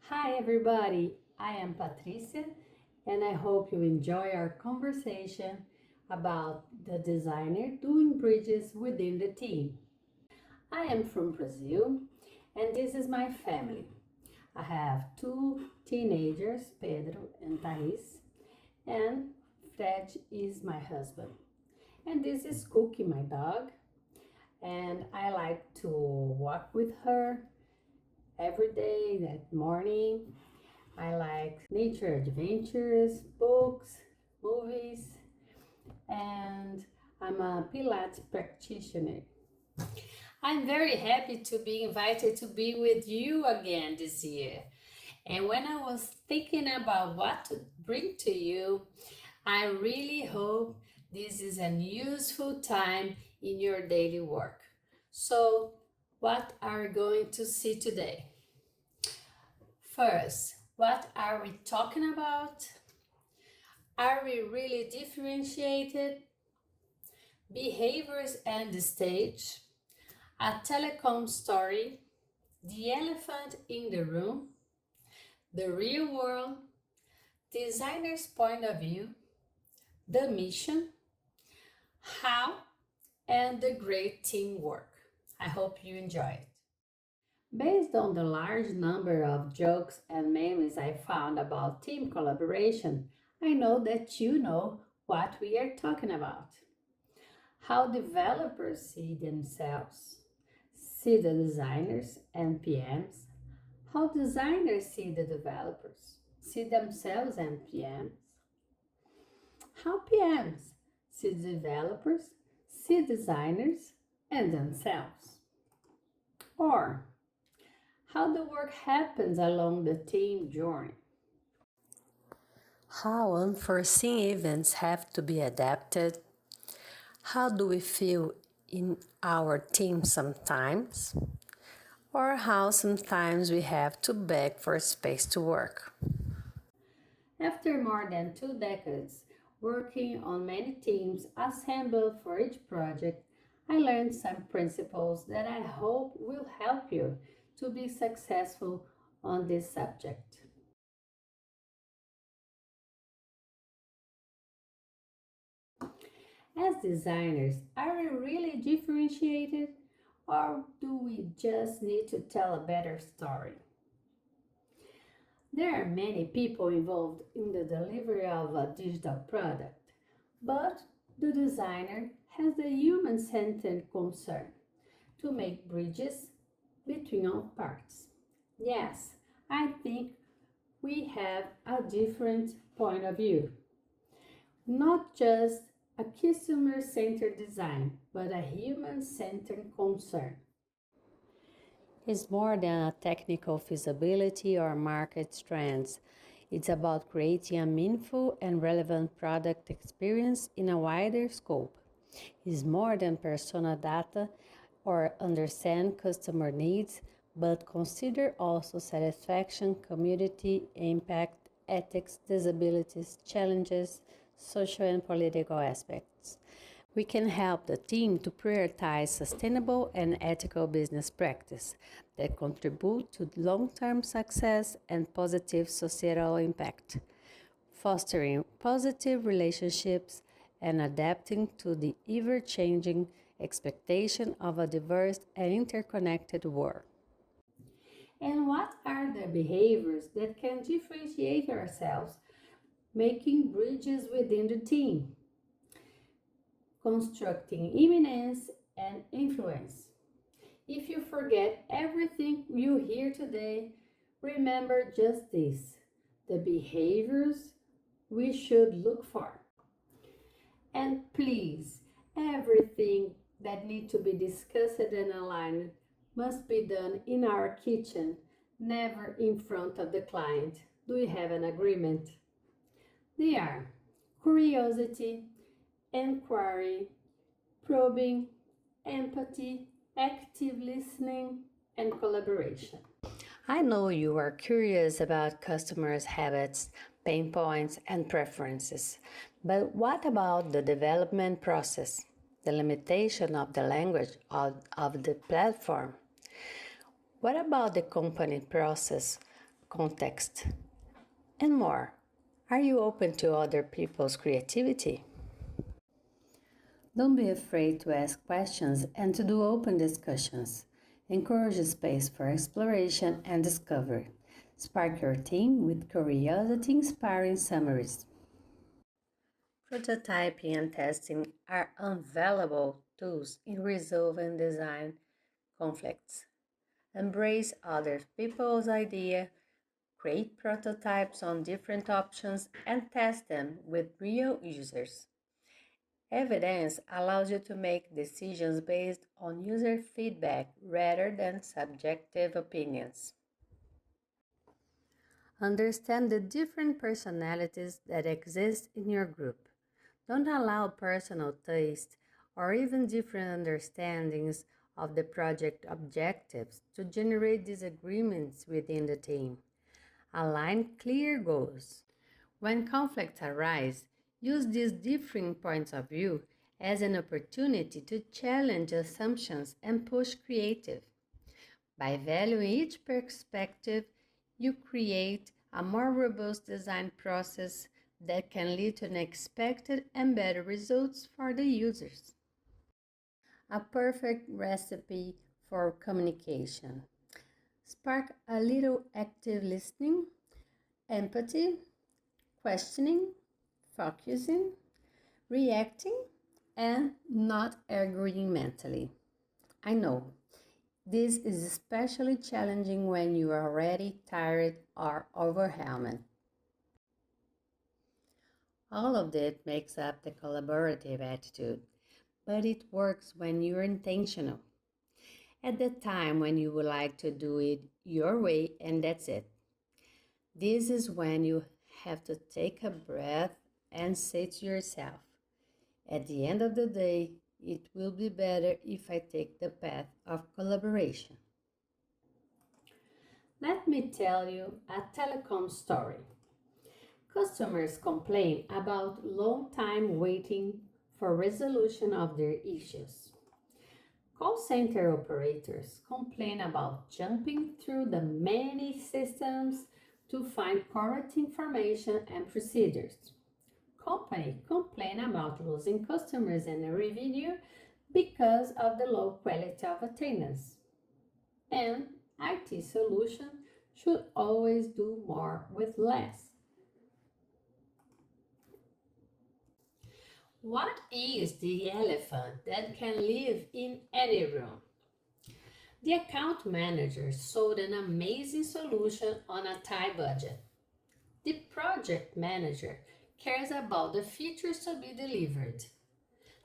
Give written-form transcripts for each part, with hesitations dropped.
Hi everybody, I am Patricia and I hope you enjoy our conversation about the designer doing bridges within the team. I am from Brazil and this is my family. I have two teenagers, Pedro and Thais, and Fred is my husband. And this is Cookie, my dog, and I like to walk with her every day, that morning. I like nature adventures, books, movies, and I'm a Pilates practitioner. I'm very happy to be invited to be with you again this year. And when I was thinking about what to bring to you, I really hope this is a useful time in your daily work. So, what are we going to see today? First, what are we talking about? Are we really differentiated? Behaviors and the stage, a telecom story, the elephant in the room, the real world, designer's point of view, the mission, how, and the great teamwork. I hope you enjoy it. Based on the large number of jokes and memes I found about team collaboration, I know that you know what we are talking about. How developers see themselves, see the designers and PMs, how designers see the developers, see themselves and PMs, how PMs see developers, see designers and themselves, or how the work happens along the team journey. How unforeseen events have to be adapted. How do we feel in our team sometimes? Or how sometimes we have to beg for space to work. After more than 2 decades working on many teams assembled for each project, I learned some principles that I hope will help you to be successful on this subject. As designers, are we really differentiated or do we just need to tell a better story? There are many people involved in the delivery of a digital product, but the designer has the human-centered concern to make bridges between all parts. Yes, I think we have a different point of view. Not just a customer-centered design, but a human-centered concern. It's more than a technical feasibility or market trends. It's about creating a meaningful and relevant product experience in a wider scope. It's more than persona data or understand customer needs, but consider also satisfaction, community impact, ethics, disabilities, challenges, social and political aspects. We can help the team to prioritize sustainable and ethical business practice that contribute to long-term success and positive societal impact, fostering positive relationships and adapting to the ever-changing expectation of a diverse and interconnected world. And what are the behaviors that can differentiate ourselves, making bridges within the team? Constructing imminence and influence. If you forget everything you hear today, remember just this: the behaviors we should look for. And please, everything that needs to be discussed and aligned must be done in our kitchen, never in front of the client. Do we have an agreement? They are curiosity, inquiry, probing, empathy, active listening, and collaboration. I know you are curious about customers' habits, pain points, and preferences, but what about the development process, the limitation of the language of the platform? What about the company process, context, and more. Are you open to other people's creativity? Don't be afraid to ask questions and to do open discussions. Encourage a space for exploration and discovery. Spark your team with curiosity-inspiring summaries. Prototyping and testing are invaluable tools in resolving design conflicts. Embrace other people's ideas, create prototypes on different options, and test them with real users. Evidence allows you to make decisions based on user feedback rather than subjective opinions. Understand the different personalities that exist in your group. Don't allow personal taste or even different understandings of the project objectives to generate disagreements within the team. Align clear goals. When conflicts arise, use these differing points of view as an opportunity to challenge assumptions and push creative. By valuing each perspective, you create a more robust design process that can lead to unexpected and better results for the users. A perfect recipe for communication. Spark a little active listening, empathy, questioning, focusing, reacting, and not arguing mentally. I know this is especially challenging when you are already tired or overwhelmed. All of that makes up the collaborative attitude, but it works when you're intentional. At the time when you would like to do it your way, and that's it. This is when you have to take a breath and say to yourself, at the end of the day, it will be better if I take the path of collaboration. Let me tell you a telecom story. Customers complain about long time waiting for resolution of their issues. Call center operators complain about jumping through the many systems to find correct information and procedures. Company complain about losing customers and revenue because of the low quality of attendance. And IT solution should always do more with less. What is the elephant that can live in any room? The account manager sold an amazing solution on a tight budget. The project manager cares about the features to be delivered.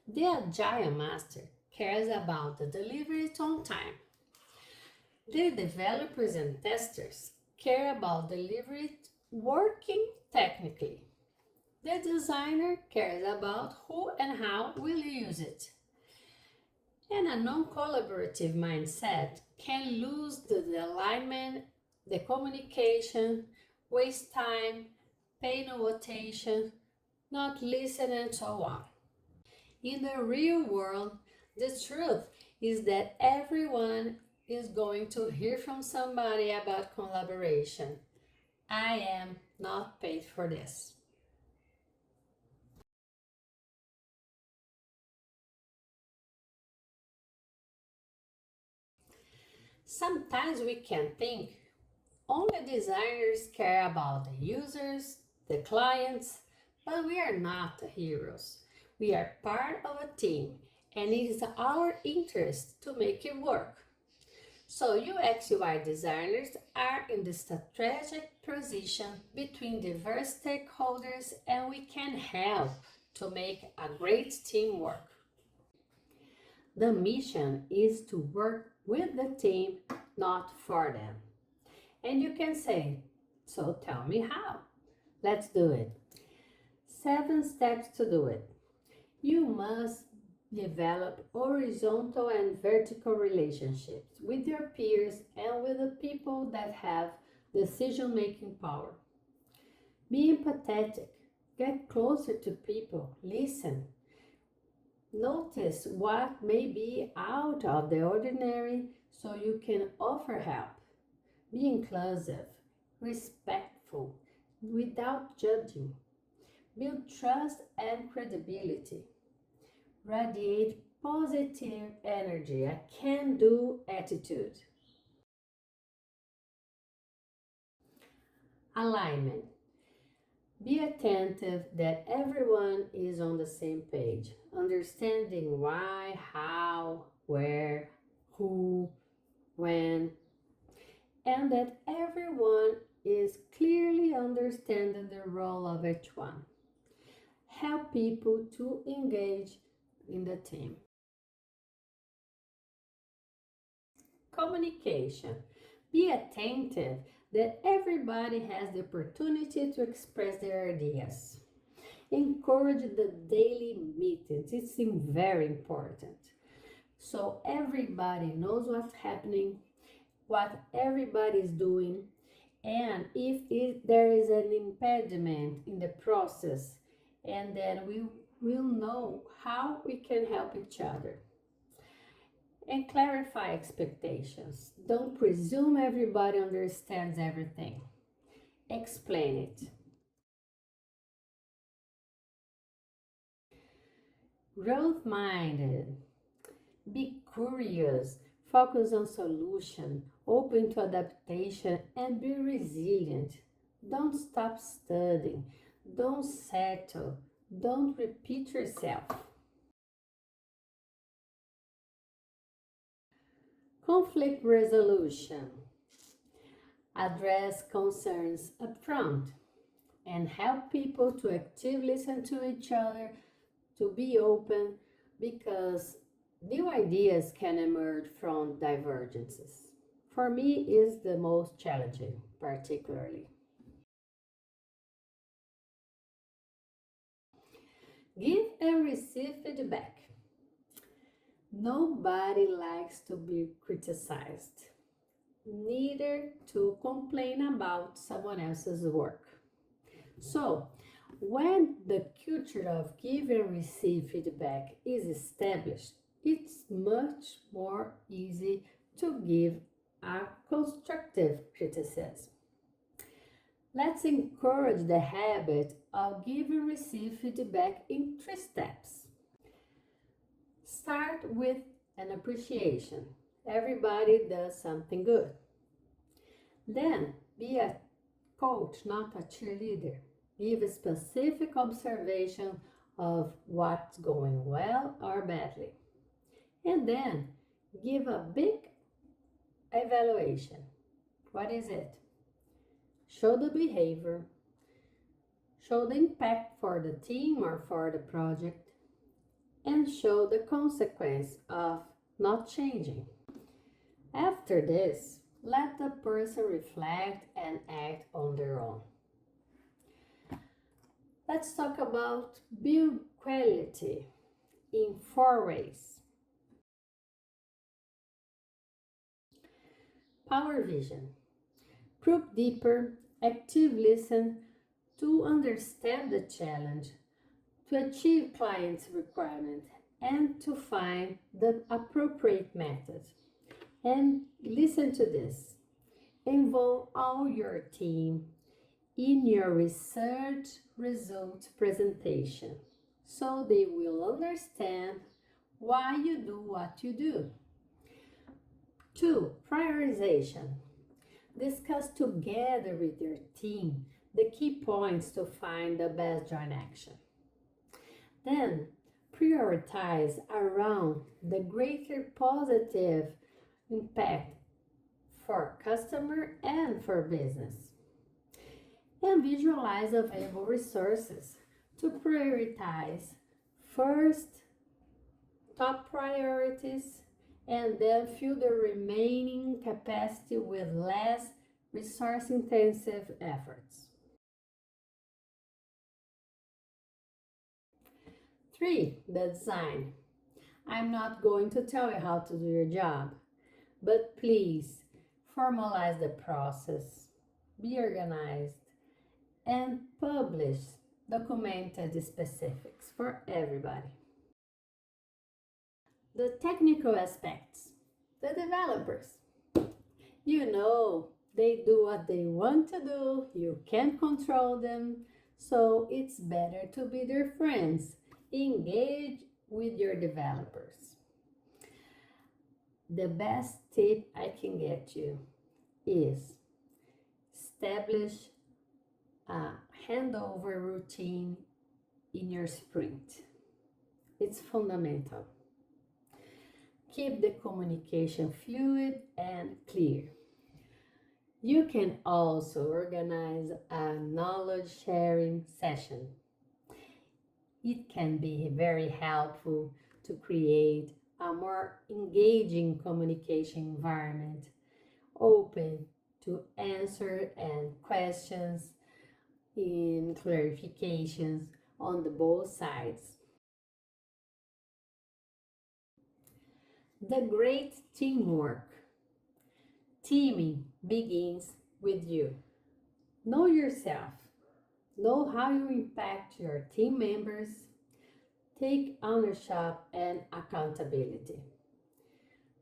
The agile master cares about the delivery on time. The developers and testers care about delivery working technically. The designer cares about who and how will use it. And a non-collaborative mindset can lose the alignment, the communication, waste time, pay no attention, not listen, and so on. In the real world, the truth is that everyone is going to hear from somebody about collaboration. I am not paid for this. Sometimes we can think only designers care about the users, the clients, but we are not heroes. We are part of a team, and it is our interest to make it work. So UX/UI designers are in the strategic position between diverse stakeholders, and we can help to make a great team work. The mission is to work with the team, not for them. And you can say, so tell me how. Let's do it. 7 steps to do it. You must develop horizontal and vertical relationships with your peers and with the people that have decision-making power. Be empathetic. Get closer to people. Listen. Notice what may be out of the ordinary so you can offer help. Be inclusive. respectful, without judging. Build trust and credibility. Radiate positive energy, a can do attitude. Alignment. Be attentive that everyone is on the same page, understanding why, how, where, who, when, and that everyone is clearly understanding the role of each one. Help people to engage in the team. Communication. Be attentive that everybody has the opportunity to express their ideas. Encourage the daily meetings. It's very important. So everybody knows what's happening, what everybody is doing, and if there is an impediment in the process, and then we will know how we can help each other. And clarify expectations. Don't presume everybody understands everything. Explain it. Growth minded. Be curious. Focus on solution. Open to adaptation and be resilient. Don't stop studying. Don't settle. Don't repeat yourself. Conflict resolution. Address concerns upfront and help people to actively listen to each other, to be open, because new ideas can emerge from divergences. For me, is the most challenging, particularly. Give and receive feedback. Nobody likes to be criticized, neither to complain about someone else's work. So, when the culture of give and receive feedback is established, it's much more easy to give a constructive criticism. Let's encourage the habit of give and receive feedback in 3 steps. Start with an appreciation. Everybody does something good. Then be a coach, not a cheerleader. Give a specific observation of what's going well or badly. And then give a big evaluation. What is it? Show the behavior, show the impact for the team or for the project, and show the consequence of not changing. After this, let the person reflect and act on their own. Let's talk about build quality in 4 ways. Power vision. Probe deeper, active listen to understand the challenge, to achieve client's requirement, and to find the appropriate method. And listen to this. Involve all your team in your research result presentation so they will understand why you do what you do. 2. Prioritization. Discuss together with your team the key points to find the best joint action. Then prioritize around the greater positive impact for customer and for business. And visualize available resources to prioritize first top priorities and then fill the remaining capacity with less resource intensive efforts. 3. The design. I'm not going to tell you how to do your job, but please formalize the process, be organized, and publish documented specifics for everybody. The technical aspects. The developers. You know They do what they want to do, you can't control them, so it's better to be their friends. Engage with your developers. The best tip I can get you is establish a handover routine in your sprint. It's fundamental. Keep the communication fluid and clear. You can also organize a knowledge sharing session. It can be very helpful to create a more engaging communication environment, open to answer and questions in clarifications on the both sides. The great teamwork. Teaming begins with you. Know yourself. Know how you impact your team members. Take ownership and accountability.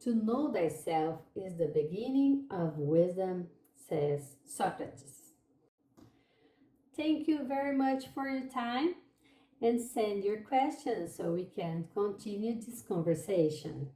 To know thyself is the beginning of wisdom, says Socrates. Thank you very much for your time and send your questions so we can continue this conversation.